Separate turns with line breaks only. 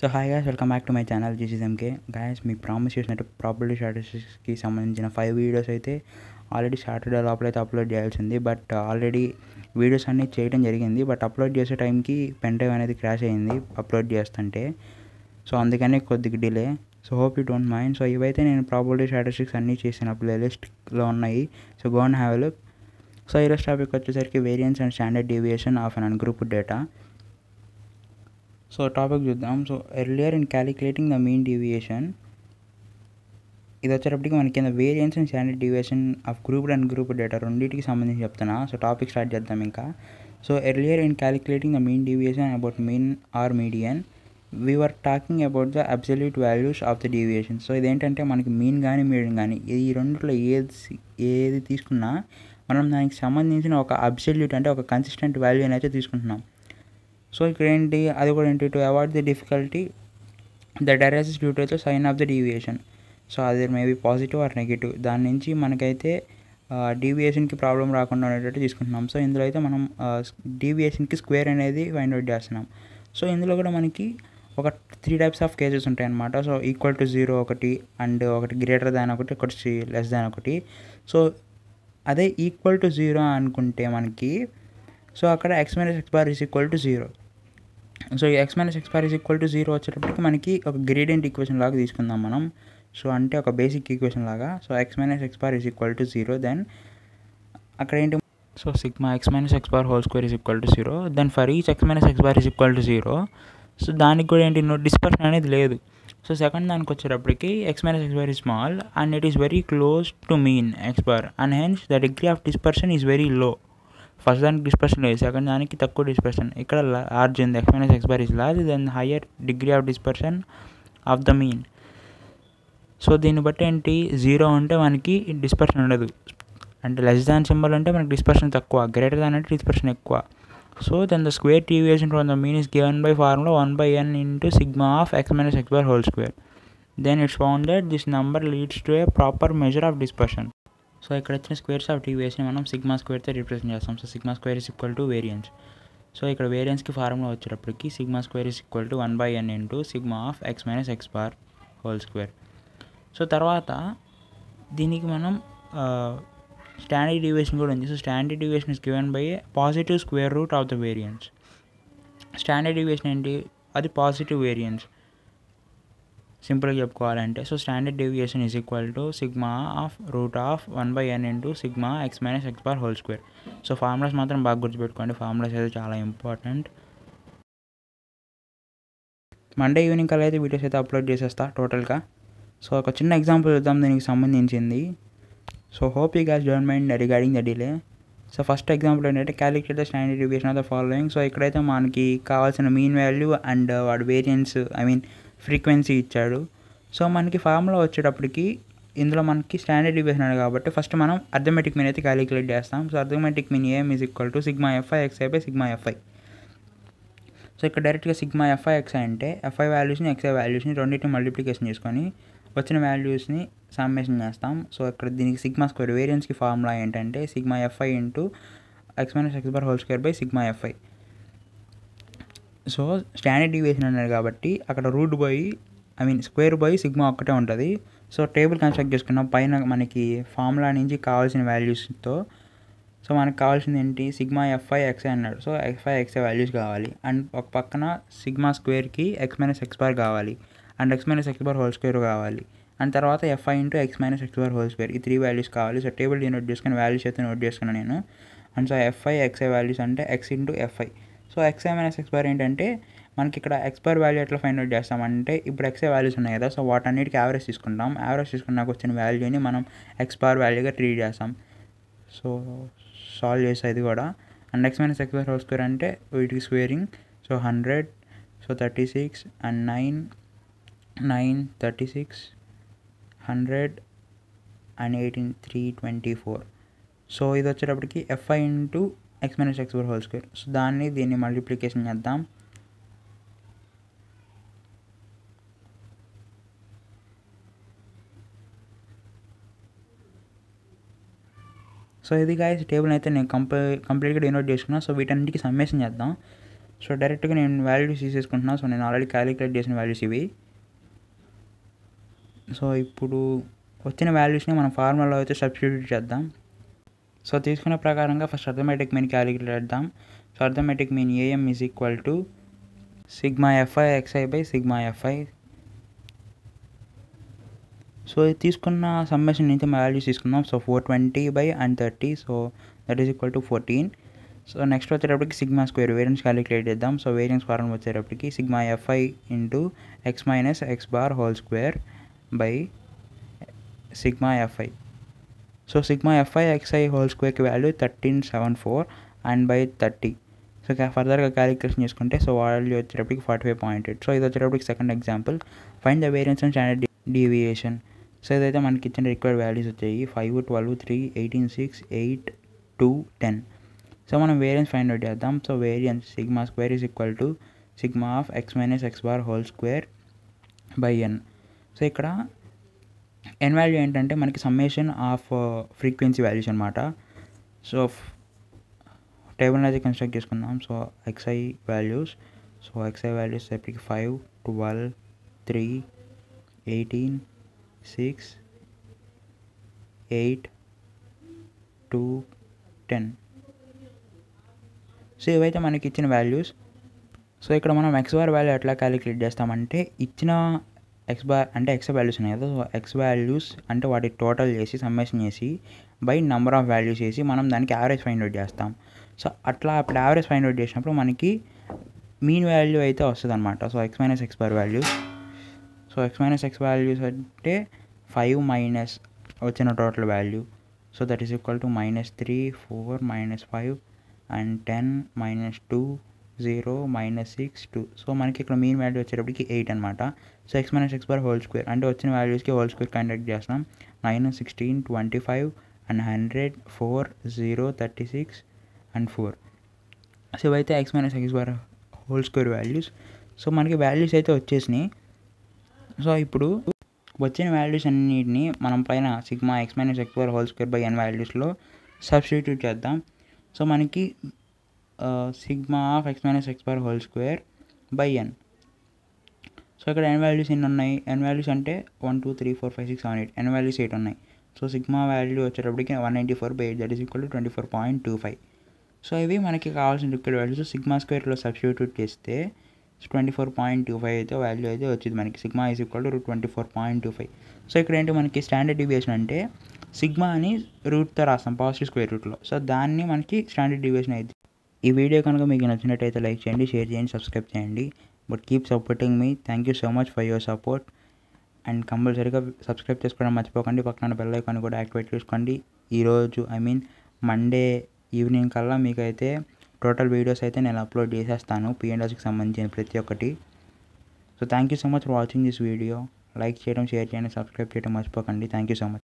So hi guys, welcome back to my channel GCMK. Guys, మీకు promise చేసినట్టు probability స్టాటిస్టిక్స్కి సంబంధించిన 5 వీడియోస్ అయితే ఆల్రెడీ సాటర్డే లోపల అయితే అప్లోడ్ చేయాల్సింది. బట్ ఆల్రెడీ వీడియోస్ అన్నీ చేయడం జరిగింది. బట్ అప్లోడ్ చేసే టైంకి పెన్ డ్రైవ్ అనేది క్రాష్ అయ్యింది అప్లోడ్ చేస్తుంటే. సో అందుకనే కొద్దిగా delay. So hope you don't mind. So ఇవైతే నేను ప్రాబబిలిటీ స్టాటిస్టిక్స్ అన్నీ చేసిన ప్లేలిస్ట్లో ఉన్నాయి. So go and have a look. So ఈరోజు టాపిక్ వచ్చేసరికి variance and standard deviation of un ungrouped data. So topic చూద్దాం. So earlier in calculating the mean deviation, ఇది వచ్చేటప్పటికి మనకి కింద variance and standard deviation of grouped and group data రెండింటికి సంబంధించి చెప్తున్నా. సో టాపిక్ స్టార్ట్ చేద్దాం ఇంకా. So earlier in calculating the mean deviation about mean or median we were talking about the absolute values of the deviation. So ఇదేంటంటే మనకి mean కానీ median కానీ ఈ రెండిట్లో ఏది తీసుకున్నా మనం దానికి సంబంధించిన ఒక అబ్సల్యూట్ అంటే ఒక కన్సిస్టెంట్ వాల్యూ అయితే తీసుకుంటున్నాం. సో ఇక్కడ ఏంటి, అది కూడా ఏంటి, to avoid the difficulty that arises due to the sign of the deviation. So అది మేబీ పాజిటివ్ ఆర్ నెగిటివ్, దాని నుంచి మనకైతే డీవియేషన్కి ప్రాబ్లం రాకుండా ఉండేటట్టు తీసుకుంటున్నాం. సో ఇందులో అయితే మనం డీవియేషన్కి స్క్వేర్ అనేది ఫైండ్ అవుట్ చేస్తున్నాం. సో ఇందులో కూడా మనకి ఒక 3 టైప్స్ ఆఫ్ కేసెస్ ఉంటాయి అన్నమాట. సో ఈక్వల్ టు 0 ఒకటి, అండ్ ఒకటి గ్రేటర్ దాన్ ఒకటి, ఒకటి లెస్ దాన్ ఒకటి. సో అదే ఈక్వల్ టు 0 అనుకుంటే మనకి, సో అక్కడ x - x bar is equal to 0. So ఈ x - x bar is equal to 0 వచ్చేటప్పటికి మనకి ఒక గ్రేడియంట్ ఈక్వేషన్ లాగా తీసుకుందాం మనం. సో అంటే ఒక బేసిక్ ఈక్వేషన్ లాగా. So x - x bar is equal to 0, then అక్కడ ఏంటి, so sigma x - x bar whole square is equal to 0, then for each x - x bar is equal to 0. So దానికి కూడా ఏంటి, dispersion అనేది లేదు. So second దానికి వచ్చేటప్పటికి x - x bar is small and it is very close to mean x bar and hence the degree of dispersion is very low. First దానికి dispersion లేదు, second దానికి తక్కువ డిస్పర్షన్. ఇక్కడ లార్జ్ ఉంది, x - x bar is large, then higher degree of dispersion of the mean. So దీన్ని బట్టి ఏంటి, 0 అంటే మనకి డిస్పర్షన్ ఉండదు, అంటే లెస్ దాన్ సింబల్ అంటే మనకి డిస్పర్షన్ తక్కువ, గ్రేటర్ దాన్ అంటే డిస్పర్షన్ ఎక్కువ. So then the square deviation from the mean is given by formula 1/n into sigma of x - x bar whole square. Then it's found that this number leads to a proper measure of dispersion. So ఇక్కడ వచ్చిన squares of deviation మనం sigma స్క్వేర్తో represent చేస్తాం. So sigma square is equal to variance. So ఇక్కడ వేరియన్స్కి formula వచ్చేటప్పటికి sigma square is equal to 1/n into sigma of x - x bar whole square. So తర్వాత దీనికి మనం స్టాండర్డ్ డీవియేషన్ కూడా ఉంది. So standard deviation is given by A positive square root of the variance. Standard deviation ఏంటి, అది positive variance సింపుల్గా చెప్పుకోవాలంటే. So standard deviation is equal to sigma of root of 1/n into sigma x - x bar whole square. So formulas మాత్రం బాగా గుర్తుపెట్టుకోండి, formulas అయితే చాలా important. Monday evening కల్లా అయితే వీడియోస్ అయితే అప్లోడ్ చేసేస్తా టోటల్గా. సో ఒక చిన్న ఎగ్జాంపుల్ చూద్దాం దీనికి సంబంధించింది. So hope you guys don't mind regarding the delay. So first example ఏంటంటే calculate the standard deviation of the following. So ఇక్కడైతే మనకి కావాల్సిన మీన్ వాల్యూ అండ్ వాడు వేరియన్స్ ఫ్రీక్వెన్సీ ఇచ్చాడు. సో మనకి ఫార్ములా వచ్చేటప్పటికి ఇందులో మనకి స్టాండర్డ్ డీవియేషన్ ఉంది కాబట్టి ఫస్ట్ మనం అర్థమెటిక్ మీన్ అయితే క్యాలిక్యులేట్ చేస్తాం. So arithmetic mean AM is equal to sigma fi xi by sigma fi. So ఇక్కడ డైరెక్ట్గా సిగ్మా fi xi అంటే fi వాల్యూస్ని xi వాల్యూస్ని రెండింటిని మల్టిప్లికేషన్ చేసుకొని వచ్చిన వాల్యూస్ని సమ్మేషన్ చేస్తాం. సో ఇక్కడ దీనికి సిగ్మా స్క్వేర్ వేరియన్స్కి ఫార్ములా ఏంటంటే sigma fi into x - x bar whole square by sigma fi. So standard deviation అన్నారు కాబట్టి అక్కడ రూట్ పోయి స్క్వేర్ పోయి సిగ్మా ఒక్కటే ఉంటుంది. సో టేబుల్ కన్స్ట్రక్ట్ చేసుకున్నాం పైన మనకి ఫార్ములా నుంచి కావాల్సిన వాల్యూస్తో. సో మనకు కావాల్సింది ఏంటి, సిగ్మా fi xi అన్నాడు. సో fi xi వాల్యూస్ కావాలి, అండ్ ఒక పక్కన సిగ్మా స్క్వేర్కి x - x బార్ కావాలి, and x - x bar whole square కావాలి, అండ్ తర్వాత fi into x - x bar whole square, ఈ 3 వాల్యూస్ కావాలి. సో టేబుల్ నోట్ చేసుకుని వాల్యూస్ అయితే నోట్ చేసుకున్నాను నేను. And so fi xi values అంటే x into fi. So xi - x bar ఏంటంటే మనకి ఇక్కడ x బార్ వాల్యూ ఎట్లా ఫైండ్ అవుట్ చేస్తామంటే ఇప్పుడు xi వాల్యూస్ ఉన్నాయి కదా, సో వాటన్నిటికీ యావరేజ్ తీసుకుంటాం. యావరేజ్ తీసుకున్నాక వచ్చిన వాల్యూని మనం x బార్ వాల్యూగా ట్రీట్ చేస్తాం. సో సాల్వ్ చేస్తాం ఇది కూడా. And x - x bar whole square అంటే వీటికి squaring. So 100, so 36 and 9 36 100 and 18 324. So ఇది వచ్చేటప్పటికి fi into x - x bar whole square. So దీన్ని మల్టిప్లికేషన్ చేద్దాం. సో ఇది గైస్ టేబుల్ అయితే నేను కంప్లీట్గా డినోట్ చేసుకున్నాను. సో వీటన్నిటికీ సమ్మేషన్ చేద్దాం. సో డైరెక్ట్గా నేను వాల్యూస్ తీసేసుకుంటున్నాను. సో నేను ఆల్రెడీ క్యాలిక్యులేట్ చేసిన వాల్యూస్ ఇవి. సో ఇప్పుడు వచ్చిన వాల్యూస్ని మనం ఫార్ములాలో అయితే సబ్స్టిట్యూట్ చేద్దాం. సో తీసుకున్న ప్రకారంగా ఫస్ట్ అర్థమెటిక్ మీన్ క్యాలిక్యులేట్ చేద్దాం. So arithmetic mean AM is equal to sigma f i x i by sigma f i. So తీసుకున్న సమ్మేషన్ నుంచి వాల్యూస్ తీసుకుందాం. So 420 by and 30, so that is equal to 14. So next వచ్చేటప్పటికి sigma square variance calculate చేద్దాం. So variance formula వచ్చేటప్పటికి sigma f i into x minus x bar whole square by sigma f i. So sigma f i x i whole స్క్వేర్కి value 1374 and by 30. So ఫర్దర్గా calculation చేసుకుంటే so value వచ్చేటప్పటికి 45.8. So ఇది వచ్చేటప్పటికి second example, find the variance and standard deviation. So ఇదైతే మనకి ఇచ్చిన required values వచ్చాయి 5, 12, 3, 18, 6, 8, 2, 10. సో మనం వేరియన్స్ ఫైండ్ అవుట్ చేద్దాం. So variance sigma square is equal to sigma of x minus x bar whole square by n. So ఇక్కడ n value ఏంటంటే మనకి summation of frequency values అనమాట. సో టేబుల్ అయితే construct చేసుకుందాం. So x i values, so x i values ఎప్పటికి 5, 12, 3, 18, 6, 8, 2, 10. So ఇవైతే మనకి ఇచ్చిన వాల్యూస్. సో ఇక్కడ మనం ఎక్స్ బార్ వాల్యూ ఎట్లా క్యాలిక్యులేట్ చేస్తామంటే ఇచ్చిన ఎక్స్ బార్ అంటే ఎక్స్ వాల్యూస్ ఉన్నాయి కదా, సో ఎక్స్ వాల్యూస్ అంటే వాటి టోటల్ చేసి సమ్మేషన్ చేసి బై నెంబర్ ఆఫ్ వాల్యూస్ చేసి మనం దానికి యావరేజ్ ఫైండ్ అవుట్ చేస్తాం. సో అట్లా అప్పుడు యావరేజ్ ఫైండ్ అవుట్ చేసినప్పుడు మనకి మీన్ వాల్యూ అయితే వస్తుంది అనమాట. So X minus x bar values, so X minus X values అంటే 5 మైనస్ వచ్చిన total value. So that is equal to -3, 4, -5 and 10, -2, 0, -6, 2. So మనకి ఇక్కడ మీన్ వాల్యూ వచ్చేటప్పటికి 8 అనమాట. So X minus x bar whole square అంటే వచ్చిన వాల్యూస్కి హోల్ స్క్వేర్ కండక్ట్ చేస్తాం. 9, 16, 25 and 100, 4, 0, 36 and 4. So ఇవైతే x minus x bar whole square values. So మనకి values అయితే వచ్చేసినాయి. సో ఇప్పుడు వచ్చిన వాల్యూస్ అన్నిటిని మనం పైన sigma x minus x bar whole square by n వాల్యూస్లో సబ్స్టిట్యూట్ చేద్దాం. సో మనకి sigma of x minus x bar whole square by n. So ఇక్కడ ఎన్ వాల్యూస్ ఎన్ని ఉన్నాయి? ఎన్ వాల్యూస్ అంటే 1, 2, 3, 4, 5, 6, 7, 8. ఎన్ వాల్యూస్ 8 ఉన్నాయి. సో సిగ్మా వాల్యూ వచ్చేటప్పటికి 194/8 that is equal to 24.25. So ఇవి మనకి కావాల్సిన రిక్వైర్డ్ వాల్యూస్. సిగ్మా స్క్వేర్లో సబ్స్టిట్యూట్ చేస్తే 24.25 అయితే వాల్యూ అయితే వచ్చింది మనకి. Sigma is equal to 24.25. So ఇక్కడ ఏంటి మనకి స్టాండర్డ్ డీవియేషన్ అంటే సిగ్మా అని రూట్తో రాస్తాం పాజిటివ్ స్క్వేర్ రూట్లో. సో దాన్ని మనకి స్టాండర్డ్ డీవియేషన్ అయింది. ఈ వీడియో కనుక మీకు నచ్చినట్టయితే లైక్ చేయండి, షేర్ చేయండి, సబ్స్క్రైబ్ చేయండి. But keep supporting me. Thank you so much for your support. And కంపల్సరీగా సబ్స్క్రైబ్ చేసుకోవడం మర్చిపోకండి. పక్కన బెల్ ఐకాన్ కూడా యాక్టివేట్ చేసుకోండి. ఈరోజు మండే ఈవినింగ్ కల్లా మీకైతే టోటల్ వీడియోస్ అయితే నేను అప్లోడ్ చేసేస్తాను P&Lకి సంబంధించిన ప్రతి ఒక్కటి. So thank you so much for watching this video. Like చేయడం, షేర్ చేయడం, సబ్స్క్రైబ్ చేయడం మర్చిపోకండి. Thank you so much.